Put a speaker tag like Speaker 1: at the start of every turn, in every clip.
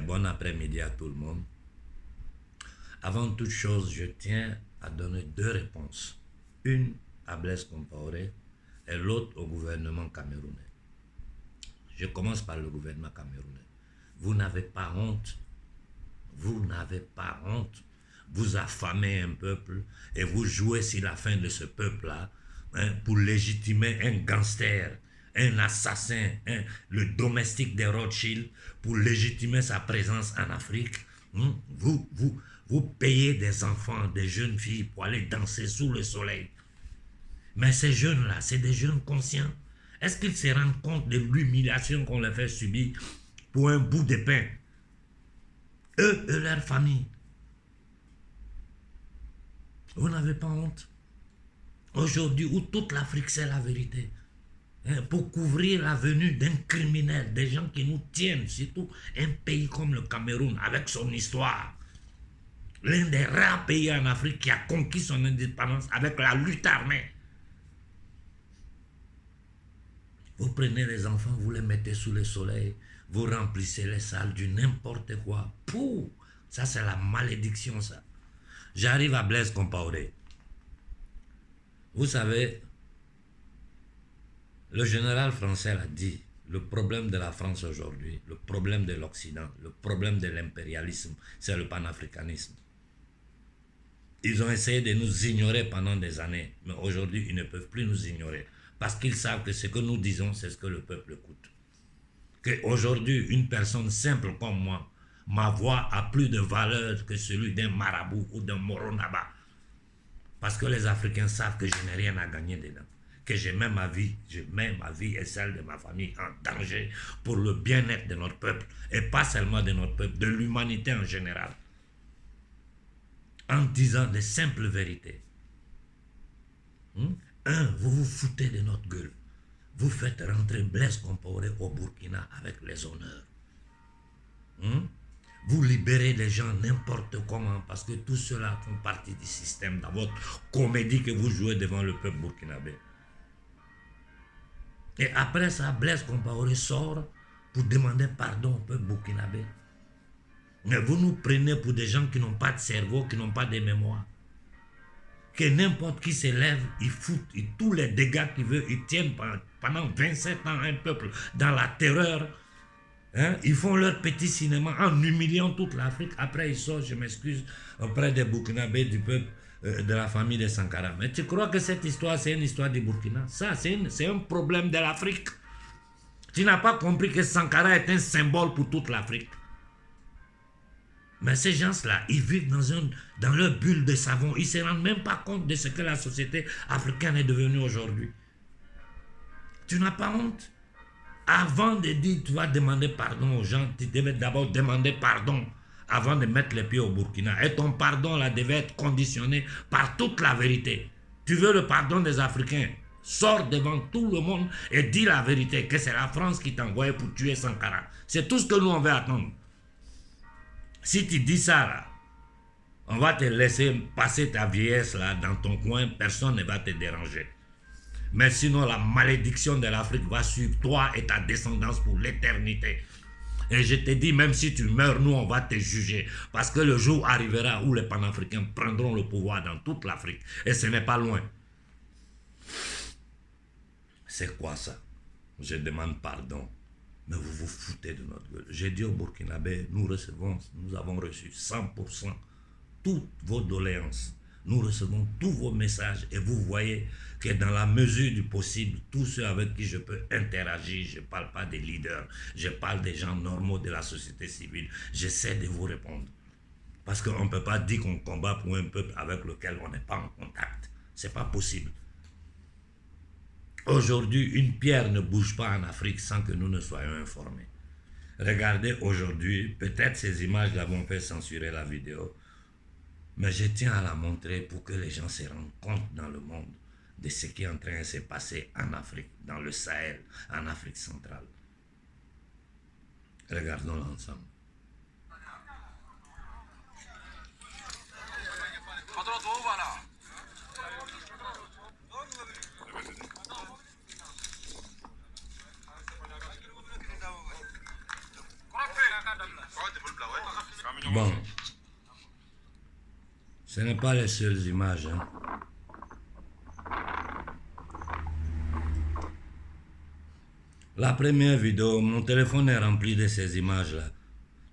Speaker 1: Bon après-midi à tout le monde. Avant toute chose, je tiens à donner deux réponses. Une à Blaise Compaoré et l'autre au gouvernement camerounais. Je commence par le gouvernement camerounais. Vous n'avez pas honte. Vous n'avez pas honte. Vous affamez un peuple et vous jouez sur la fin de ce peuple-là pour légitimer un gangster, un assassin, le domestique des Rothschild, pour légitimer sa présence en Afrique. Vous payez des enfants, des jeunes filles pour aller danser sous le soleil. Mais ces jeunes-là, c'est des jeunes conscients. Est-ce qu'ils se rendent compte de l'humiliation qu'on leur fait subir pour un bout de pain? Eux et leur famille. Vous n'avez pas honte? Aujourd'hui, où toute l'Afrique sait la vérité, pour couvrir la venue d'un criminel, des gens qui nous tiennent, surtout un pays comme le Cameroun, avec son histoire, l'un des rares pays en Afrique qui a conquis son indépendance avec la lutte armée. Vous prenez les enfants, vous les mettez sous le soleil, vous remplissez les salles du n'importe quoi. Pouh, ça c'est la malédiction, ça. J'arrive à Blaise Compaoré. Vous savez, le général français l'a dit, le problème de la France aujourd'hui, le problème de l'Occident, le problème de l'impérialisme, c'est le panafricanisme. Ils ont essayé de nous ignorer pendant des années, mais aujourd'hui, ils ne peuvent plus nous ignorer, parce qu'ils savent que ce que nous disons, c'est ce que le peuple écoute. Qu'aujourd'hui, une personne simple comme moi, ma voix a plus de valeur que celui d'un marabout ou d'un moronaba. Parce que les Africains savent que je n'ai rien à gagner dedans. Que je mets ma vie et celle de ma famille en danger pour le bien-être de notre peuple. Et pas seulement de notre peuple, de l'humanité en général. En disant des simples vérités. Vous vous foutez de notre gueule. Vous faites rentrer Blaise Compaoré au Burkina avec les honneurs. Vous libérez les gens n'importe comment parce que tout cela font partie du système dans votre comédie que vous jouez devant le peuple burkinabé. Et après ça, Blaise Compaoré sort pour demander pardon au peuple burkinabé. Mais vous nous prenez pour des gens qui n'ont pas de cerveau, qui n'ont pas de mémoire. Que n'importe qui se lève, ils foutent tous les dégâts qu'ils veulent, ils tiennent pendant 27 ans un peuple dans la terreur. Ils font leur petit cinéma en humiliant toute l'Afrique. Après, ils sortent, je m'excuse, auprès des Burkinabés, du peuple, de la famille de Sankara. Mais tu crois que cette histoire, c'est une histoire du Burkina? Ça, c'est un problème de l'Afrique. Tu n'as pas compris que Sankara est un symbole pour toute l'Afrique. Mais ces gens-là, ils vivent dans leur bulle de savon. Ils ne se rendent même pas compte de ce que la société africaine est devenue aujourd'hui. Tu n'as pas honte? Avant de dire tu vas demander pardon aux gens, tu devais d'abord demander pardon avant de mettre les pieds au Burkina. Et ton pardon là devait être conditionné par toute la vérité. Tu veux le pardon des Africains? Sors devant tout le monde et dis la vérité, que c'est la France qui t'a envoyé pour tuer Sankara. C'est tout ce que nous on veut attendre. Si tu dis ça là, on va te laisser passer ta vieillesse là dans ton coin, personne ne va te déranger. Mais sinon, la malédiction de l'Afrique va suivre toi et ta descendance pour l'éternité. Et je te dis, même si tu meurs, nous, on va te juger. Parce que le jour arrivera où les panafricains prendront le pouvoir dans toute l'Afrique. Et ce n'est pas loin. C'est quoi ça? Je demande pardon. Mais vous vous foutez de notre gueule. J'ai dit au Burkinabé, nous avons reçu 100% toutes vos doléances. Nous recevons tous vos messages et vous voyez que dans la mesure du possible, tous ceux avec qui je peux interagir, je ne parle pas des leaders, je parle des gens normaux de la société civile, j'essaie de vous répondre. Parce qu'on ne peut pas dire qu'on combat pour un peuple avec lequel on n'est pas en contact. Ce n'est pas possible. Aujourd'hui, une pierre ne bouge pas en Afrique sans que nous ne soyons informés. Regardez aujourd'hui, peut-être ces images vont faire censurer la vidéo, mais je tiens à la montrer pour que les gens se rendent compte dans le monde de ce qui est en train de se passer en Afrique, dans le Sahel, en Afrique centrale. Regardons l'ensemble. Bon, ce n'est pas les seules images. Hein. La première vidéo, mon téléphone est rempli de ces images-là.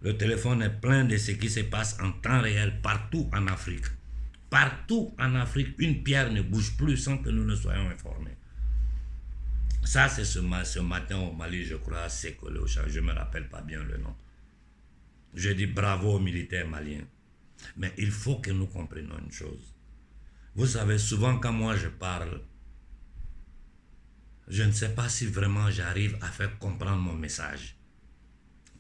Speaker 1: Le téléphone est plein de ce qui se passe en temps réel partout en Afrique. Partout en Afrique, une pierre ne bouge plus sans que nous ne soyons informés. Ça, c'est ce matin au Mali, je crois, à Sekole, je ne me rappelle pas bien le nom. Je dis bravo aux militaires maliens. Mais il faut que nous comprenions une chose. Vous savez, souvent quand moi je parle, je ne sais pas si vraiment j'arrive à faire comprendre mon message.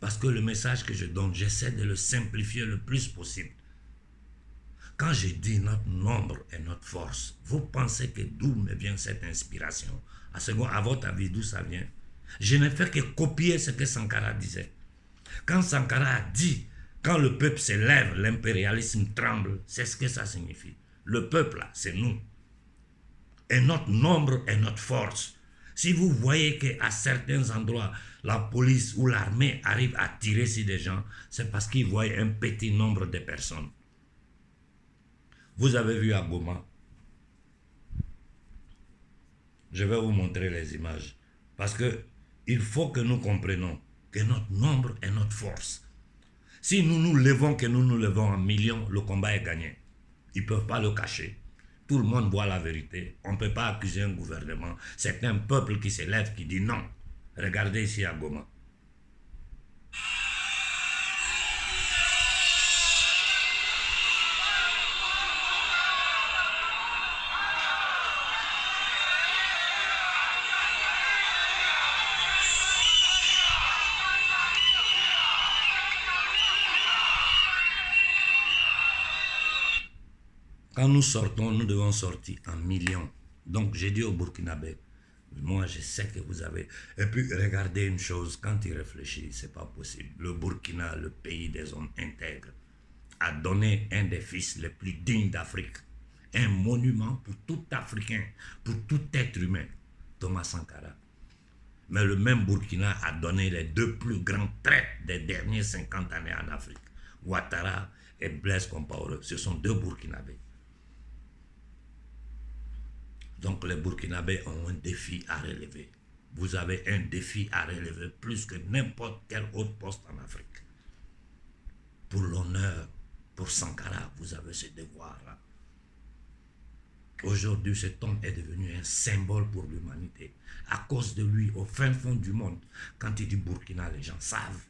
Speaker 1: Parce que le message que je donne, j'essaie de le simplifier le plus possible. Quand je dis notre nombre est notre force, vous pensez que d'où me vient cette inspiration? À votre avis, d'où ça vient? Je n'ai fait que copier ce que Sankara disait. Quand Sankara a dit, quand le peuple se lève, l'impérialisme tremble, c'est ce que ça signifie. Le peuple, là, c'est nous. Et notre nombre est notre force. Si vous voyez qu'à certains endroits, la police ou l'armée arrive à tirer sur des gens, c'est parce qu'ils voient un petit nombre de personnes. Vous avez vu à Goma. Je vais vous montrer les images. Parce que il faut que nous comprenions que notre nombre est notre force. Si nous nous levons, que nous nous levons en millions, le combat est gagné. Ils ne peuvent pas le cacher. Tout le monde voit la vérité. On ne peut pas accuser un gouvernement. C'est un peuple qui se lève, qui dit non. Regardez ici à Goma. Quand nous sortons, nous devons sortir en millions. Donc, j'ai dit au Burkinabé, moi, je sais que vous avez... Et puis, regardez une chose, quand il réfléchit, c'est pas possible. Le Burkina, le pays des hommes intègres, a donné un des fils les plus dignes d'Afrique. Un monument pour tout Africain, pour tout être humain, Thomas Sankara. Mais le même Burkina a donné les deux plus grands traîtres des dernières 50 années en Afrique. Ouattara et Blaise Compaoré, ce sont deux Burkinabés. Donc les Burkinabés ont un défi à relever. Vous avez un défi à relever plus que n'importe quel autre poste en Afrique. Pour l'honneur, pour Sankara, vous avez ce devoir-là. Aujourd'hui, cet homme est devenu un symbole pour l'humanité. À cause de lui, au fin fond du monde, quand il dit Burkina, les gens savent.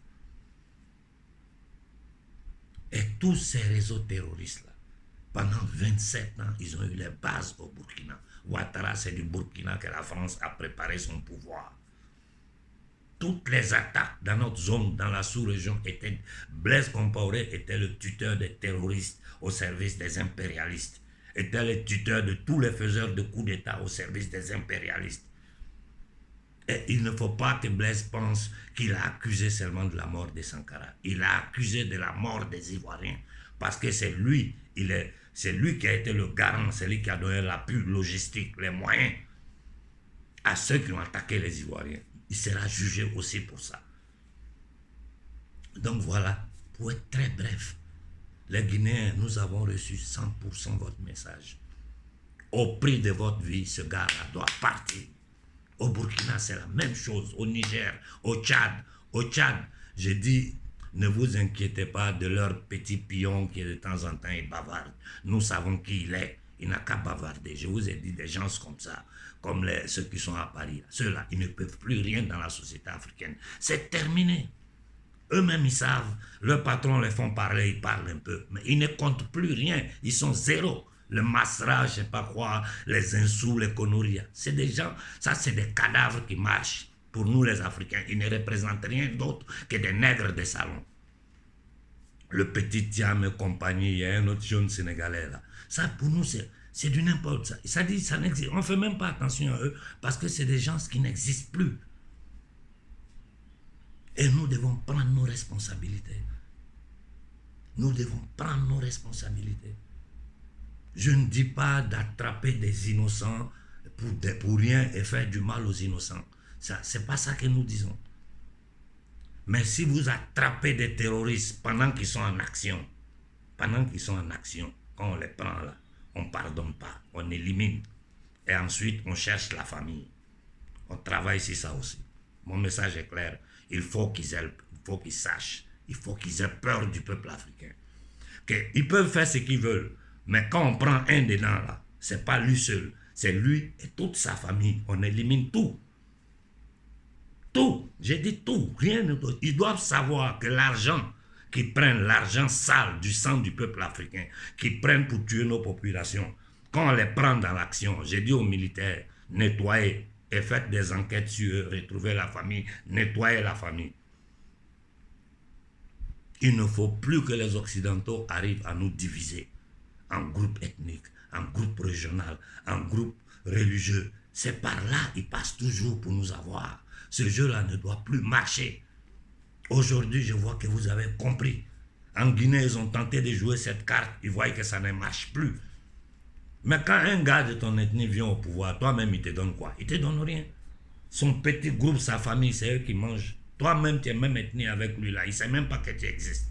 Speaker 1: Et tous ces réseaux terroristes-là, pendant 27 ans, ils ont eu les bases au Burkina. Ouattara, c'est du Burkina que la France a préparé son pouvoir. Toutes les attaques dans notre zone, dans la sous-région, étaient... Blaise Compaoré était le tuteur des terroristes au service des impérialistes. Était le tuteur de tous les faiseurs de coups d'État au service des impérialistes. Et il ne faut pas que Blaise pense qu'il a accusé seulement de la mort de Sankara. Il a accusé de la mort des Ivoiriens. Parce que c'est lui, c'est lui qui a été le garant, c'est lui qui a donné l'appui logistique, les moyens à ceux qui ont attaqué les Ivoiriens. Il sera jugé aussi pour ça. Donc voilà, pour être très bref, les Guinéens, nous avons reçu 100% votre message. Au prix de votre vie, ce gars-là doit partir. Au Burkina, c'est la même chose. Au Niger, au Tchad. Au Tchad, je dis, ne vous inquiétez pas de leur petit pion qui de temps en temps il bavarde. Nous savons qui il est. Il n'a qu'à bavarder. Je vous ai dit des gens comme ça, comme ceux qui sont à Paris. Ceux-là, ils ne peuvent plus rien dans la société africaine. C'est terminé. Eux-mêmes, ils savent. Leurs patrons les font parler, ils parlent un peu. Mais ils ne comptent plus rien. Ils sont zéro. Le Masra, je ne sais pas quoi, les Insous, les Konoria. C'est des gens, ça c'est des cadavres qui marchent. Pour nous les Africains, ils ne représentent rien d'autre que des nègres de salon. Le petit Thiam et compagnie, il y a un autre jeune Sénégalais là. Ça pour nous c'est du n'importe ça. Ça dit, ça n'existe. On ne fait même pas attention à eux parce que c'est des gens qui n'existent plus. Et nous devons prendre nos responsabilités. Nous devons prendre nos responsabilités. Je ne dis pas d'attraper des innocents pour rien et faire du mal aux innocents. Ce n'est pas ça que nous disons. Mais si vous attrapez des terroristes pendant qu'ils sont en action, quand on les prend là, on ne pardonne pas, on élimine. Et ensuite, on cherche la famille. On travaille sur ça aussi. Mon message est clair. Il faut qu'ils sachent. Il faut qu'ils aient peur du peuple africain. Ils peuvent faire ce qu'ils veulent. Mais quand on prend un dedans là, c'est pas lui seul. C'est lui et toute sa famille. On élimine tout. Tout. J'ai dit tout. Rien d'autre. Ils doivent savoir que l'argent qu'ils prennent, l'argent sale du sang du peuple africain, qu'ils prennent pour tuer nos populations, quand on les prend dans l'action, j'ai dit aux militaires, nettoyez et faites des enquêtes sur eux, retrouvez la famille, nettoyez la famille. Il ne faut plus que les Occidentaux arrivent à nous diviser en groupes ethniques, en groupes régionaux, en groupes religieux. C'est par là qu'ils passent toujours pour nous avoir. Ce jeu-là ne doit plus marcher. Aujourd'hui, je vois que vous avez compris. En Guinée, ils ont tenté de jouer cette carte. Ils voient que ça ne marche plus. Mais quand un gars de ton ethnie vient au pouvoir, toi-même, il te donne quoi? Il te donne rien. Son petit groupe, sa famille, c'est eux qui mangent. Toi-même, tu es même ethnie avec lui là. Il ne sait même pas que tu existes.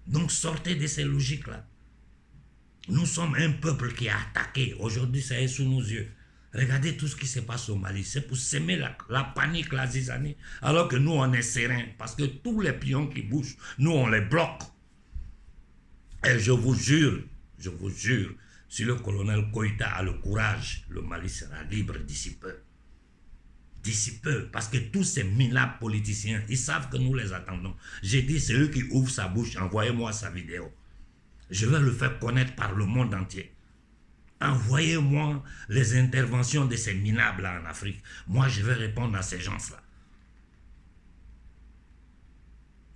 Speaker 1: Donc, sortez de ces logiques-là. Nous sommes un peuple qui a attaqué. Aujourd'hui, ça est sous nos yeux. Regardez tout ce qui se passe au Mali. C'est pour semer la panique, la zizanie. Alors que nous, on est serein. Parce que tous les pions qui bougent, nous, on les bloque. Et je vous jure, si le colonel Koïta a le courage, le Mali sera libre d'ici peu. D'ici peu, parce que tous ces minables politiciens, ils savent que nous les attendons. J'ai dit, c'est eux qui ouvrent sa bouche, envoyez-moi sa vidéo. Je vais le faire connaître par le monde entier. Envoyez-moi les interventions de ces minables-là en Afrique. Moi, je vais répondre à ces gens-là.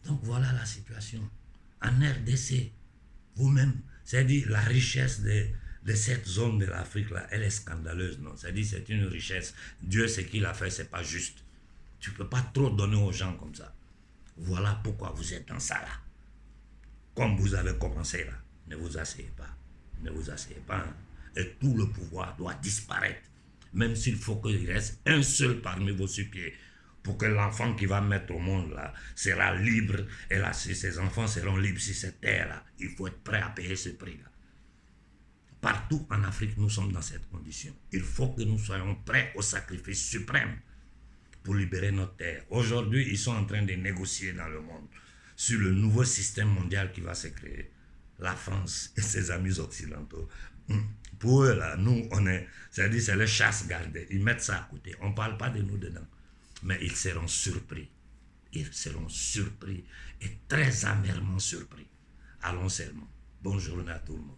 Speaker 1: Donc, voilà la situation. En RDC, vous-même, c'est-à-dire la richesse de cette zone de l'Afrique, là, elle est scandaleuse, non? C'est-à-dire c'est une richesse. Dieu, ce qu'il a fait, c'est pas juste. Tu ne peux pas trop donner aux gens comme ça. Voilà pourquoi vous êtes dans ça, là. Comme vous avez commencé, là. Ne vous asseyez pas. Ne vous asseyez pas, hein. Et tout le pouvoir doit disparaître. Même s'il faut qu'il reste un seul parmi vos sous-pieds pour que l'enfant qui va mettre au monde là sera libre. Et là, si ses enfants seront libres sur cette terre-là, il faut être prêt à payer ce prix-là. Partout en Afrique, nous sommes dans cette condition. Il faut que nous soyons prêts au sacrifice suprême pour libérer notre terre. Aujourd'hui, ils sont en train de négocier dans le monde sur le nouveau système mondial qui va se créer. La France et ses amis occidentaux. Pour eux, là, nous, on est, c'est-à-dire, c'est le chasse gardée. Ils mettent ça à côté. On ne parle pas de nous dedans. Mais ils seront surpris. Ils seront surpris et très amèrement surpris. Allons seulement. Bonne journée à tout le monde.